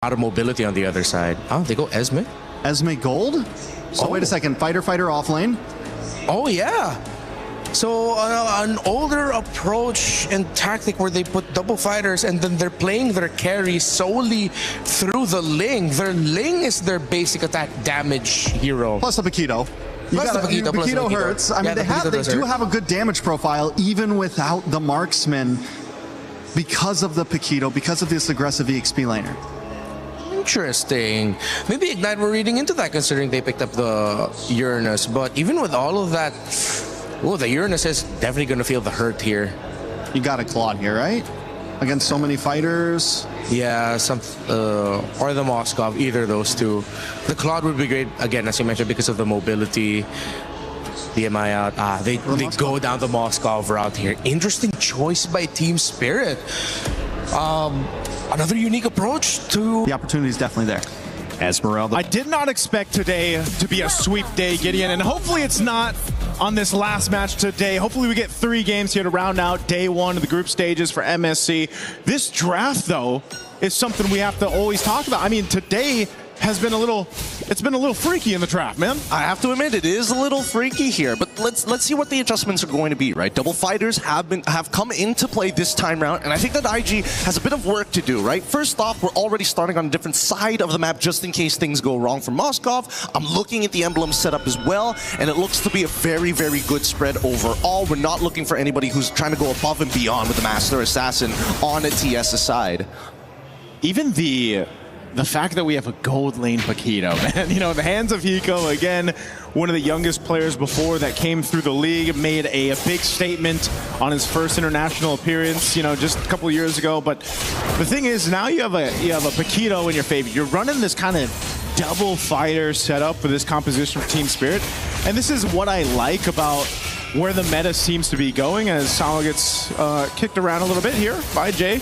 lot of mobility on the other side. Oh, they go Esme. Esme Gold? So wait a second, fighter off lane. Oh yeah. So an older approach and tactic where they put double fighters and then they're playing their carry solely through the Ling. Their Ling is their basic attack damage hero. Plus a Paquito. Paquito hurts. I mean, they do have a good damage profile even without the marksman because of the Paquito, because of this aggressive EXP laner. Interesting. Maybe Ignite were reading into that considering they picked up the Uranus, but even with all of that, oh, the Uranus is definitely going to feel the hurt here. You got a Claude here, right? Against so many fighters. Yeah, or the Moskov, either of those two. The Claude would be great, again, as you mentioned, because of the mobility. DMI out. They go down the Moskov route here. Interesting choice by Team Spirit. Another unique approach to... The opportunity is definitely there. Esmeralda. I did not expect today to be a sweep day, Gideon, and hopefully it's not on this last match today. Hopefully we get 3 games here to round out day 1 of the group stages for MSC. This draft, though, is something we have to always talk about. I mean, today has been it's been a little freaky in the draft, man. I have to admit, it is a little freaky here, but let's see what the adjustments are going to be, right? Double fighters have come into play this time round, and I think that IG has a bit of work to do, right? First off, we're already starting on a different side of the map just in case things go wrong for Moskov. I'm looking at the emblem setup as well, and it looks to be a very, very good spread overall. We're not looking for anybody who's trying to go above and beyond with the Master Assassin on a TS's side. Even the fact that we have a gold lane Paquito, man. You know, the hands of Hiko, again, one of the youngest players before that came through the league, made a big statement on his first international appearance, you know, just a couple of years ago. But the thing is, now you have a Paquito in your favor. You're running this kind of double fighter setup for this composition for Team Spirit. And this is what I like about where the meta seems to be going as Salo gets kicked around a little bit here by Jay.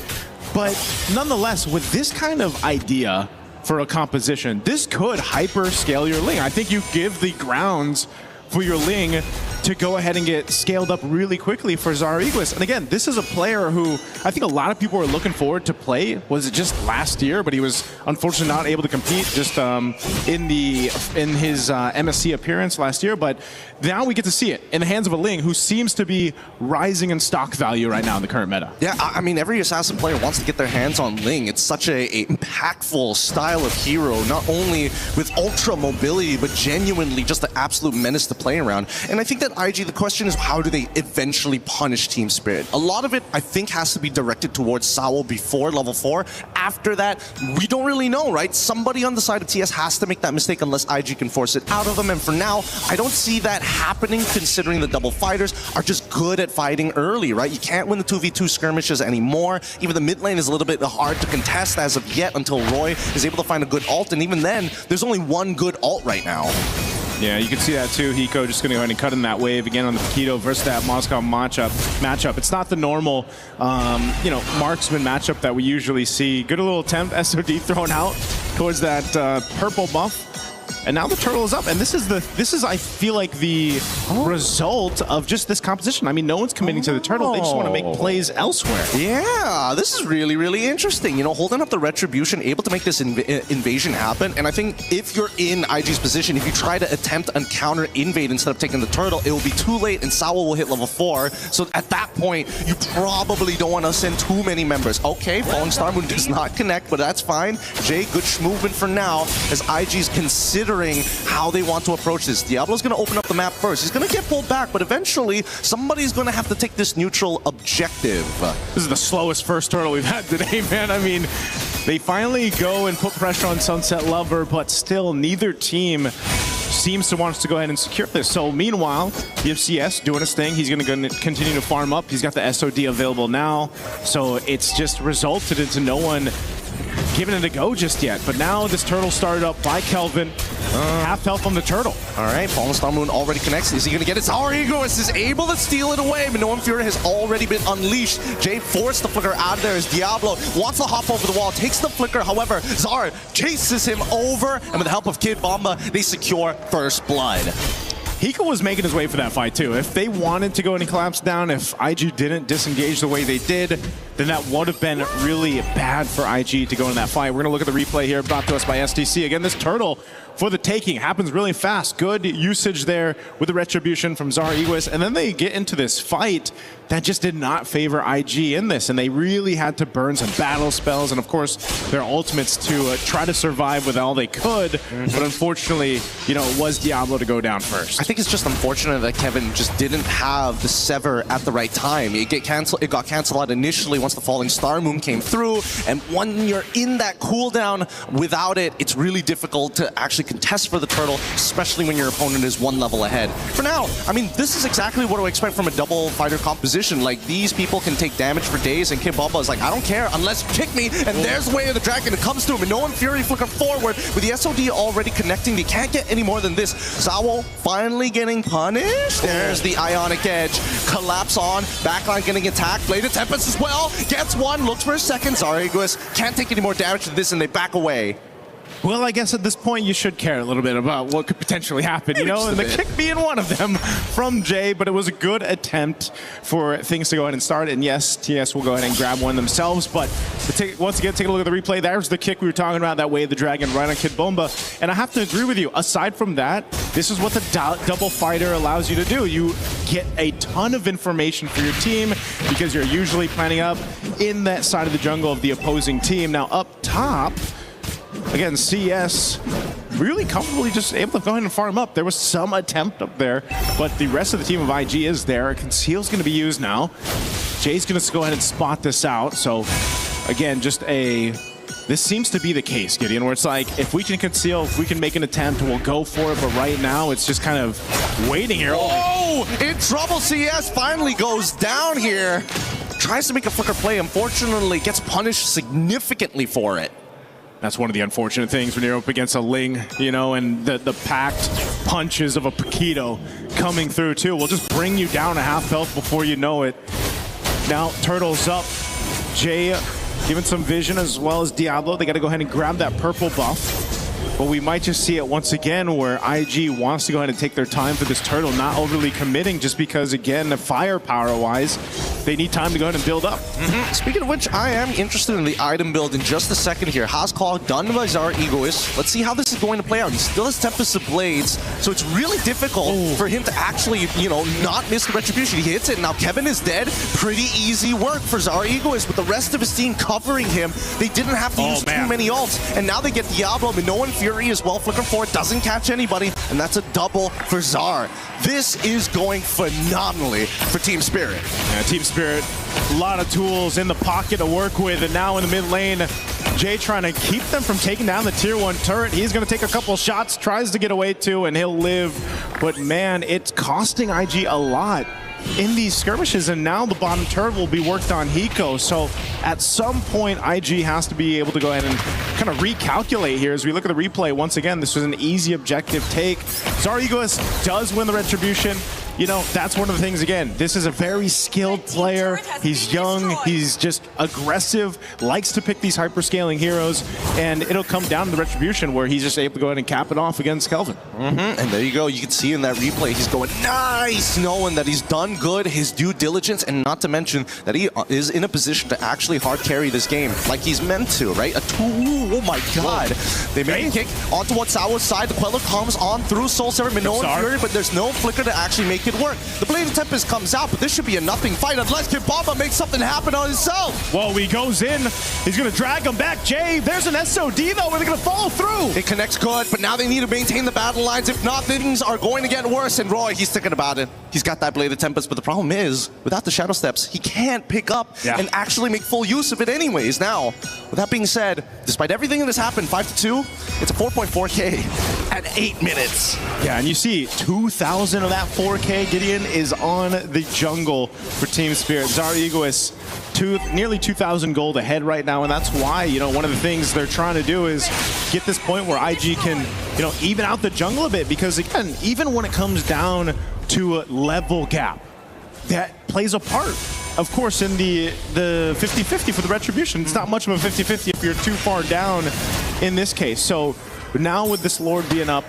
But nonetheless, with this kind of idea for a composition, this could hyper scale your Ling. I think you give the grounds for your Ling to go ahead and get scaled up really quickly for Zarigwas. And again, this is a player who I think a lot of people were looking forward to play. Was it just last year? But he was unfortunately not able to compete just in his MSC appearance last year. But now we get to see it in the hands of a Ling who seems to be rising in stock value right now in the current meta. Yeah, I mean, every Assassin player wants to get their hands on Ling. It's such a impactful style of hero, not only with ultra mobility, but genuinely just the absolute menace to play around. And I think that IG, the question is, how do they eventually punish Team Spirit? A lot of it, I think, has to be directed towards Sao before level 4. After that, we don't really know, right? Somebody on the side of TS has to make that mistake unless IG can force it out of them. And for now, I don't see that happening, considering the double fighters are just good at fighting early, right? You can't win the 2v2 skirmishes anymore. Even the mid lane is a little bit hard to contest as of yet until Roy is able to find a good ult. And even then, there's only one good ult right now. Yeah, you can see that too. Hiko just going to go ahead and cut in that wave again on the Paquito versus that Moskov matchup. It's not the normal, you know, marksman matchup that we usually see. Good little attempt, SOD thrown out towards that purple buff. And now the turtle is up, and this is I feel like the result of just this composition. I mean, no one's committing to the turtle; they just want to make plays elsewhere. Yeah, this is really, really interesting. You know, holding up the retribution, able to make this invasion happen. And I think if you're in IG's position, if you try to attempt a counter invade instead of taking the turtle, it will be too late, and Sao will hit level 4. So at that point, you probably don't want to send too many members. Okay, Fallen Star Moon does not connect, but that's fine. Jay, good movement for now, as IG's considering how they want to approach this. Diablo's going to open up the map first. He's going to get pulled back, but eventually somebody's going to have to take this neutral objective. This is the slowest first turtle we've had today, man. I mean, they finally go and put pressure on Sunset Lover, but still neither team seems to want us to go ahead and secure this. So meanwhile, EWC doing his thing. He's going to continue to farm up. He's got the SOD available now. So it's just resulted into no one giving it a go just yet. But now this turtle started up by Kelvin. Half health on the turtle. All right, Fallen Star Moon already connects. Is he going to get it? Zarigwas is able to steal it away, but Noam Fury has already been unleashed. Jay forced the flicker out of there as Diablo wants to hop over the wall, takes the flicker. However, Zar chases him over, and with the help of Kid Bomba, they secure first blood. Hiko was making his way for that fight too. If they wanted to go and collapse down, if IG didn't disengage the way they did, then that would have been really bad for IG to go in that fight. We're going to look at the replay here brought to us by STC. Again, this turtle for the taking happens really fast. Good usage there with the retribution from Zara Egoist. And then they get into this fight that just did not favor IG in this. And they really had to burn some battle spells and, of course, their ultimates to try to survive with all they could. But unfortunately, you know, it was Diablo to go down first. I think it's just unfortunate that Kevin just didn't have the Sever at the right time. It got canceled out initially once the Falling Star Moon came through. And when you're in that cooldown without it, it's really difficult to actually contest for the turtle, especially when your opponent is one level ahead. For now, I mean, this is exactly what I expect from a double fighter composition. Like, these people can take damage for days, and Kid Bubba is like, I don't care unless you kick me, and there's the way of the dragon. It comes to him, and no one Fury flicker forward. With the SOD already connecting, they can't get any more than this. Zawo finally getting punished. There's the Ionic Edge. Collapse on. Backline getting attacked. Bladed Tempest as well. Gets one. Looks for a second. Zara Egoist can't take any more damage to this, and they back away. Well, I guess at this point you should care a little bit about what could potentially happen, you know, and the kick being one of them from Jay, but it was a good attempt for things to go ahead and start. And yes, TS will go ahead and grab one themselves, but once again, take a look at the replay. There's the kick we were talking about, that way of the dragon right on Kid Bomba. And I have to agree with you, aside from that, this is what the double fighter allows you to do. You get a ton of information for your team because you're usually planning up in that side of the jungle of the opposing team. Now up top, again, CS really comfortably just able to go ahead and farm up. There was some attempt up there, but the rest of the team of IG is there. Conceal's going to be used now. Jay's going to go ahead and spot this out. So, again, this seems to be the case, Gideon, where it's like, if we can conceal, if we can make an attempt, we'll go for it. But right now, it's just kind of waiting here. Oh, in trouble. CS finally goes down here. Tries to make a flicker play. Unfortunately, gets punished significantly for it. That's one of the unfortunate things when you're up against a Ling, you know, and the packed punches of a Paquito coming through too will just bring you down a half health before you know it. Now, Turtle's up. Jay given some vision as well as Diablo. They got to go ahead and grab that purple buff. But we might just see it once again where IG wants to go ahead and take their time for this turtle, not overly committing just because, again, firepower-wise, they need time to go ahead and build up. Speaking of which, I am interested in the item build in just a second here. Hasclaw done by Zara Egoist. Let's see how this is going to play out. He still has Tempest of Blades, so it's really difficult for him to actually, you know, not miss the retribution. He hits it. Now Kevin is dead. Pretty easy work for Zara Egoist, with the rest of his team covering him. They didn't have to use too many ults, and now they get Diablo, but no one Fury as well. Flicker 4 doesn't catch anybody, and that's a double for Zar. This is going phenomenally for Team Spirit. Yeah, Team Spirit, a lot of tools in the pocket to work with, and now in the mid lane, Jay trying to keep them from taking down the tier 1 turret. He's going to take a couple shots, tries to get away too, and he'll live. But man, it's costing IG a lot in these skirmishes, and now the bottom turret will be worked on Hiko. So at some point, IG has to be able to go ahead and kind of recalculate here. As we look at the replay, once again, this was an easy objective take. Zara Egoist does win the retribution. You know, that's one of the things, again, this is a very skilled player. He's young, he's just aggressive, likes to pick these hyperscaling heroes, and it'll come down to the retribution where he's just able to go ahead and cap it off against Kelvin. And there you go. You can see in that replay, he's going nice, knowing that he's done good, his due diligence, and not to mention that he is in a position to actually hard carry this game like he's meant to, right? Oh my god. They make a kick onto Watsawa's side. The Queller comes on through Soul Server, Minoan Fury, but there's no flicker to actually make it work. The Blade of Tempest comes out, but this should be a nothing fight unless Kibamba makes something happen on himself. Well, he goes in. He's going to drag him back. Jay, there's an SOD, though, where they're going to follow through. It connects good, but now they need to maintain the battle lines. If not, things are going to get worse. And Roy, he's thinking about it. He's got that Blade of Tempest, but the problem is, without the Shadow Steps, he can't pick up and actually make full use of it anyways. Now, with that being said, despite everything that has happened, 5-2, it's a 4.4K at 8 minutes. Yeah, and you see 2,000 of that 4K, Gideon, is on the jungle for Team Spirit. Zara Egoist, nearly 2,000 gold ahead right now, and that's why, you know, one of the things they're trying to do is get this point where IG can, you know, even out the jungle a bit, because again, even when it comes down to a level gap, that plays a part. Of course, in the 50-50 for the retribution, it's not much of a 50-50 if you're too far down in this case. So now with this Lord being up,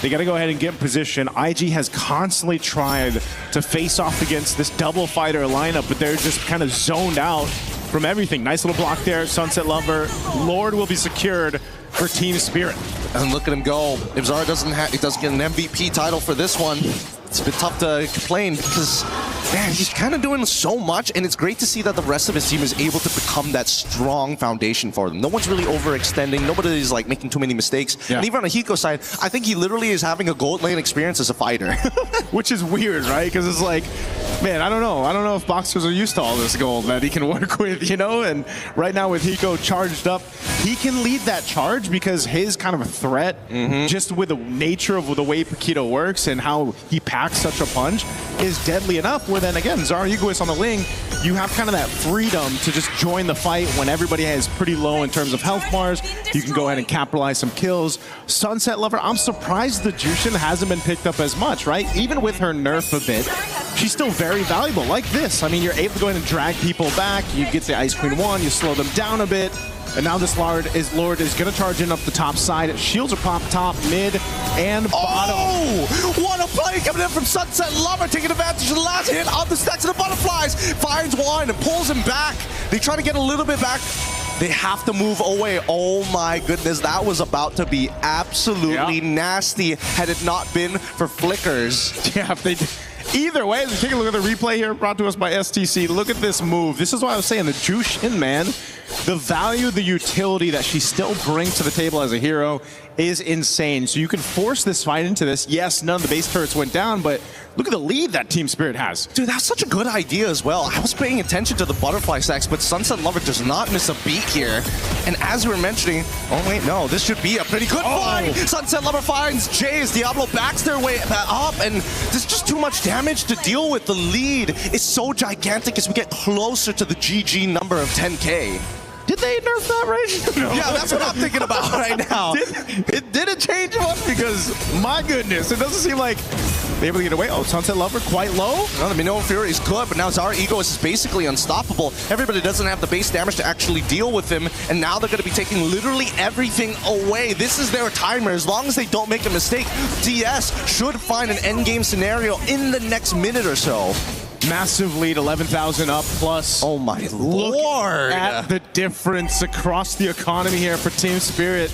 they got to go ahead and get in position. IG has constantly tried to face off against this double fighter lineup, but they're just kind of zoned out from everything. Nice little block there. Sunset Lover. Lord will be secured for Team Spirit. And look at him go. If Zara doesn't get an MVP title for this one, it's a bit tough to complain because, man, he's kind of doing so much, and it's great to see that the rest of his team is able to become that strong foundation for them. No one's really overextending. Nobody's like making too many mistakes. Yeah. And even on the Hiko side, I think he literally is having a gold lane experience as a fighter. Which is weird, right? Because it's like, man, I don't know. I don't know if boxers are used to all this gold that he can work with, you know? And right now with Hiko charged up, he can lead that charge because his kind of a threat, just with the nature of the way Paquito works and how he packs such a punch, is deadly enough where then again, Zara Egoist on the Ling, you have kind of that freedom to just join the fight when everybody is pretty low in terms of health bars. You can go ahead and capitalize some kills. Sunset Lover, I'm surprised the Jushin hasn't been picked up as much, right? Even with her nerf a bit, she's still very valuable. Like this, I mean, you're able to go ahead and drag people back. You get the Ice Queen 1, you slow them down a bit. And now this Lord is going to charge in up the top side. Shields are popped top, mid, and bottom. Oh, what a play coming in from Sunset Lover, taking advantage of the last hit on the stacks of the butterflies. Finds one and pulls him back. They try to get a little bit back. They have to move away. Oh my goodness, that was about to be absolutely nasty had it not been for flickers. Yeah, if they did. Either way, as we take a look at the replay here brought to us by STC, look at this move. This is why I was saying the Jushin, man, the value, the utility that she still brings to the table as a hero is insane. So you can force this fight into this. Yes, none of the base turrets went down, but look at the lead that Team Spirit has. Dude, that's such a good idea as well. I was paying attention to the butterfly stacks, but Sunset Lover does not miss a beat here. And as we were mentioning, oh wait, no, this should be a pretty good fight. Sunset Lover finds Jay as Diablo backs their way up, and there's just too much damage to deal with. The lead is so gigantic as we get closer to the GG number of 10K. Did they nerf that right? No. Yeah, that's what I'm thinking about right now. Did it change much? Because, my goodness, it doesn't seem like they're able to get away. Oh, Sunset Lover quite low. No, the Minoan Fury is good, but now Zara Egoist is basically unstoppable. Everybody doesn't have the base damage to actually deal with him, and now they're going to be taking literally everything away. This is their timer. As long as they don't make a mistake, DS should find an endgame scenario in the next minute or so. Massive lead, 11,000 up plus. Oh my lord! Look at the difference across the economy here for Team Spirit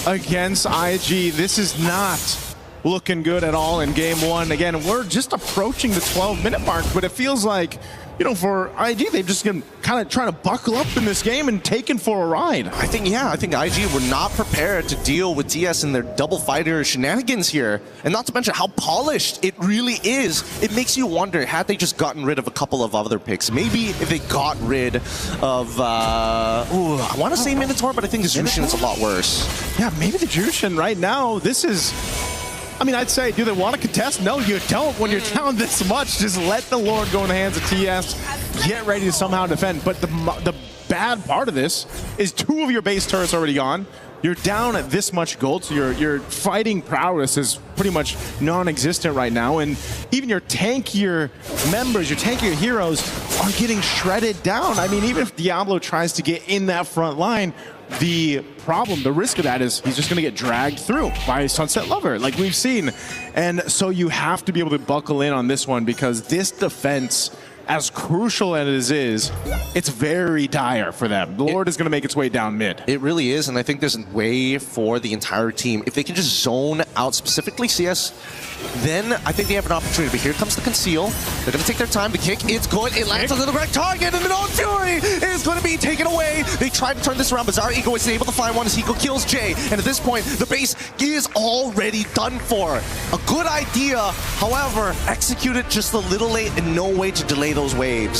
against IG. This is not looking good at all in game one. Again, we're just approaching the 12-minute mark, but it feels like, you know, for IG, they've just been kind of trying to buckle up in this game and taken for a ride. I think IG were not prepared to deal with DS and their double fighter shenanigans here. And not to mention how polished it really is. It makes you wonder, had they just gotten rid of a couple of other picks? Maybe if they got rid of, I want to say Minotaur, but I think this Jushin is a lot worse. Yeah, maybe the Jushin right now, this is... I mean, I'd say, do they want to contest? No, you don't. When you're down this much, just let the Lord go in the hands of TS. Get ready to somehow defend. But the bad part of this is 2 of your base turrets already gone. You're down at this much gold, so your fighting prowess is pretty much non-existent right now. And even your tankier members, your tankier heroes are getting shredded down. I mean, even if Diablo tries to get in that front line, the problem, the risk of that is he's just going to get dragged through by Sunset Lover, like we've seen. And so you have to be able to buckle in on this one because this defense, as crucial as it is, it's very dire for them. The Lord is going to make its way down mid. It really is, and I think there's a way for the entire team. If they can just zone out specifically CS, then I think they have an opportunity. But here comes the conceal. They're going to take their time. The kick, it's good. It lands on the correct target, and Minoan Fury is going to be taken away. They tried to turn this around, but Zara Egoist is able to find one as Hiko kills Jay. And at this point, the base is already done for. A good idea, however, executed just a little late and no way to delay those waves.